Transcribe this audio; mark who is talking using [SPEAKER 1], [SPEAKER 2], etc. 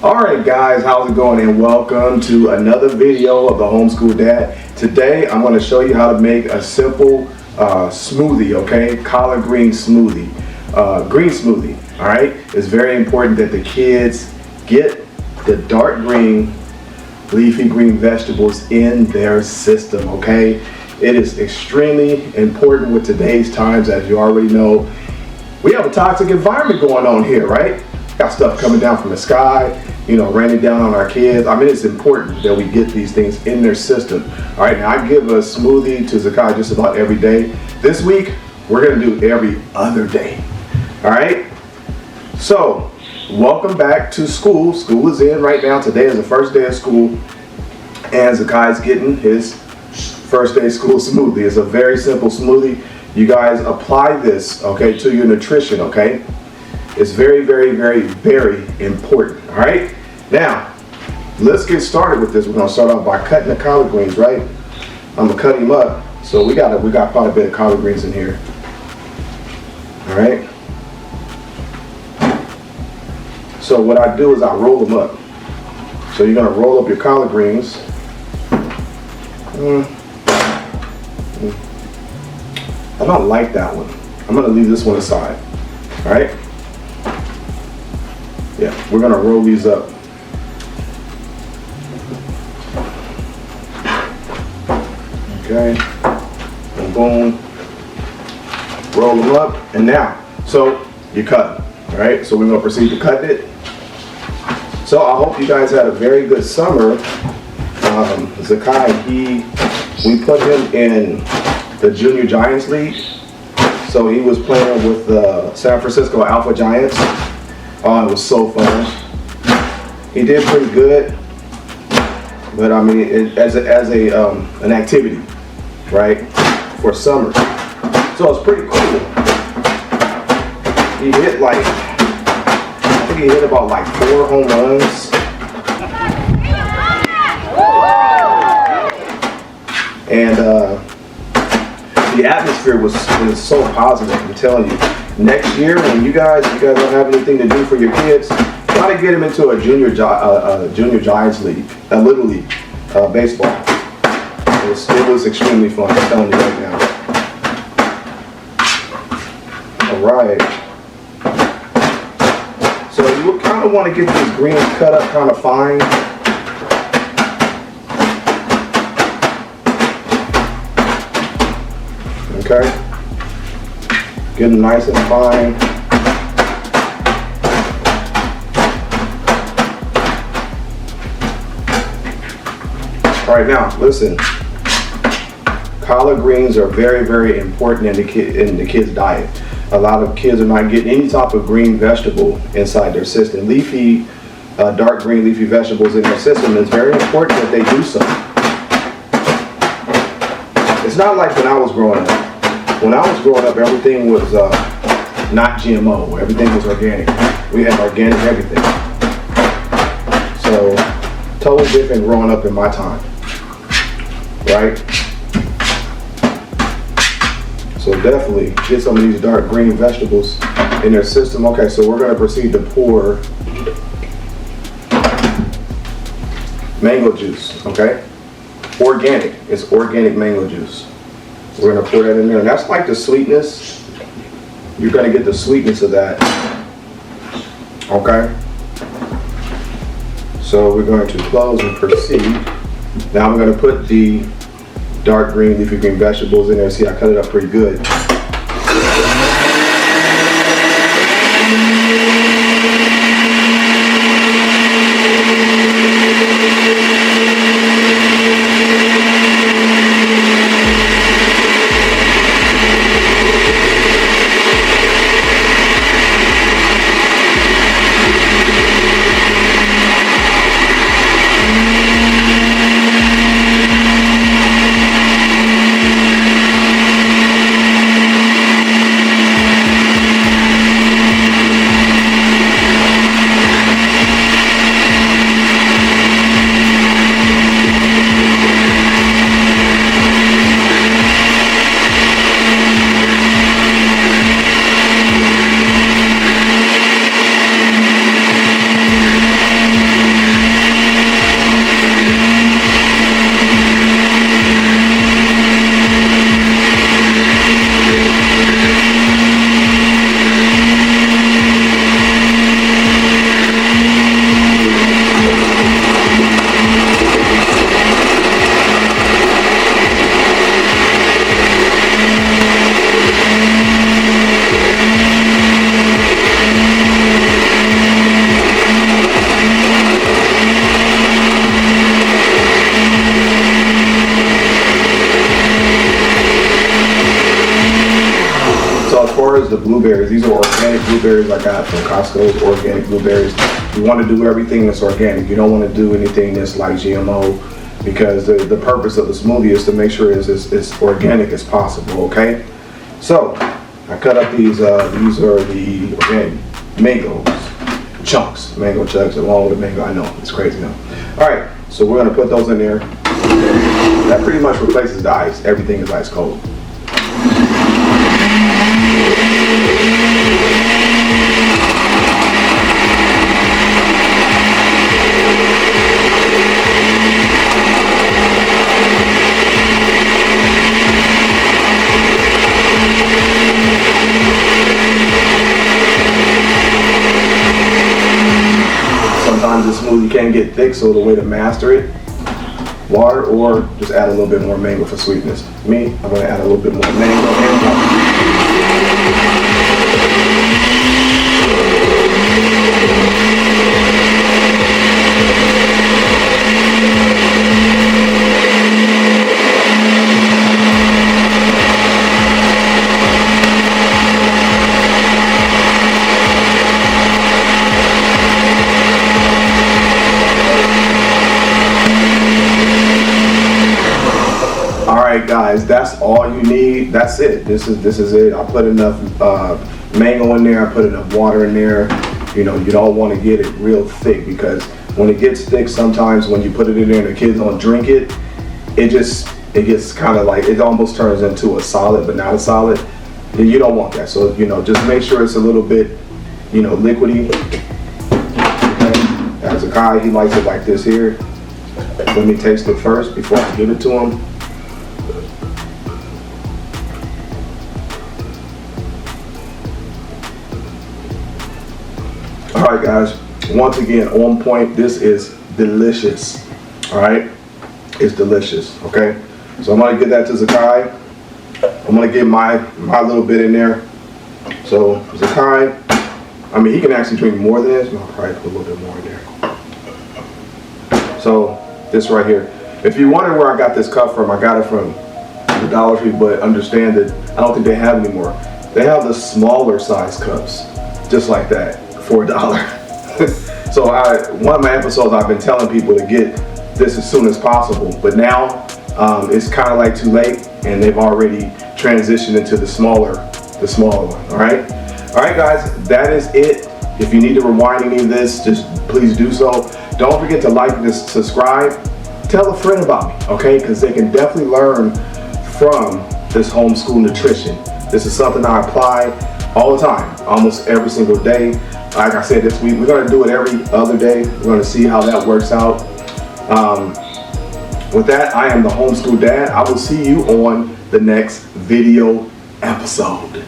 [SPEAKER 1] Alright guys, how's it going, and welcome to another video of the Homeschool Dad. Today I'm going to show you how to make a simple smoothie, okay? Collard green smoothie. Green smoothie, alright? It's very important that the kids get the dark green, leafy green vegetables in their system, okay? It is extremely important with today's times. As you already know, we have a toxic environment going on here, right? Got stuff coming down from the sky, you know, raining down on our kids. I mean, it's important that we get these things in their system. All right, now I give a smoothie to Zakai just about every day. This week, we're gonna do every other day. All right? So, welcome back to school. School is in right now. Today is the first day of school, and Zakai's getting his first day of school smoothie. It's a very simple smoothie. You guys apply this, okay, to your nutrition, okay? It's very, very, very, very important, all right? Now, let's get started with this. We're gonna start off by cutting the collard greens, right? I'm gonna cut them up. So we got quite a bit of collard greens in here, all right? So what I do is I roll them up. So you're gonna roll up your collard greens. I don't like that one. I'm gonna leave this one aside, all right? Yeah, we're gonna roll these up. Okay, and boom, roll them up, and now, so you cut them, all right? So we're gonna proceed to cut it. So I hope you guys had a very good summer. Zakai, we put him in the Junior Giants League. So he was playing with the San Francisco Alpha Giants. Oh, it was so fun. He did pretty good, but I mean, as an activity, right, for summer. So it's pretty cool. He hit I think he hit about 4 home runs. And the atmosphere was so positive. I'm telling you. Next year, when you guys don't have anything to do for your kids, try to get them into a Junior Giants League, a Little League baseball. It was extremely fun. I'm telling you right now. All right. So you kind of want to get these greens cut up kind of fine. Okay. Get them nice and fine. All right, now listen. Collard greens are very, very important in the kids' diet. A lot of kids are not getting any type of green vegetable inside their system. Leafy, dark green leafy vegetables in their system. It's very important that they do so. It's not like when I was growing up. When I was growing up, everything was not GMO. Everything was organic. We had organic everything. So, totally different growing up in my time, right? So definitely get some of these dark green vegetables in their system. Okay, so we're going to proceed to pour mango juice, okay? Organic. It's organic mango juice. We're going to pour that in there, and that's like the sweetness. You're going to get the sweetness of that. Okay? So we're going to close and proceed. Now I'm going to put the dark green, leafy green vegetables in there. See, I cut it up pretty good. far as the blueberries, these are organic blueberries I got from Costco's organic blueberries. You want to do everything that's organic. You don't want to do anything that's like GMO, because the purpose of the smoothie is to make sure it's as organic as possible, okay? So, I cut up these are the organic mangoes, chunks, mango chunks, along with mango. I know, it's crazy now. All right, so we're gonna put those in there. That pretty much replaces the ice. Everything is ice cold. Sometimes the smoothie can get thick, so the way to master it, water or just add a little bit more mango for sweetness. Me, I'm going to add a little bit more mango and water. Alright guys, that's all you need. That's it. This is it. I put enough mango in there. I put enough water in there. You know, you don't want to get it real thick, because when it gets thick, sometimes when you put it in there and the kids don't drink it, it gets kind of like, it almost turns into a solid, but not a solid. You don't want that. So, you know, just make sure it's a little bit, you know, liquidy. Okay. As a guy, he likes it like this here. Let me taste it first before I give it to him. Alright guys, once again, on point. This is delicious. Alright, it's delicious. Okay, so I'm gonna get that to Zakai. I'm gonna get my little bit in there. So Zakai, I mean, he can actually drink more than this, but I'll probably put a little bit more in there. So this right here, if you wonder where I got this cup from, I got it from the Dollar Tree, but understand that I don't think they have anymore. They have the smaller size cups, just like that, for $1. So one of my episodes, I've been telling people to get this as soon as possible, but now it's kind of like too late, and they've already transitioned into the smaller one. All right guys, that is it. If you need to rewind any of this, just please do so. Don't forget to like and subscribe. Tell a friend about me, okay, because they can definitely learn from this homeschool nutrition. This is something I apply all the time, almost every single day. Like I said, this week we're going to do it every other day. We're going to see how that works out. With that, I am the Homeschool Dad. I will see you on the next video episode.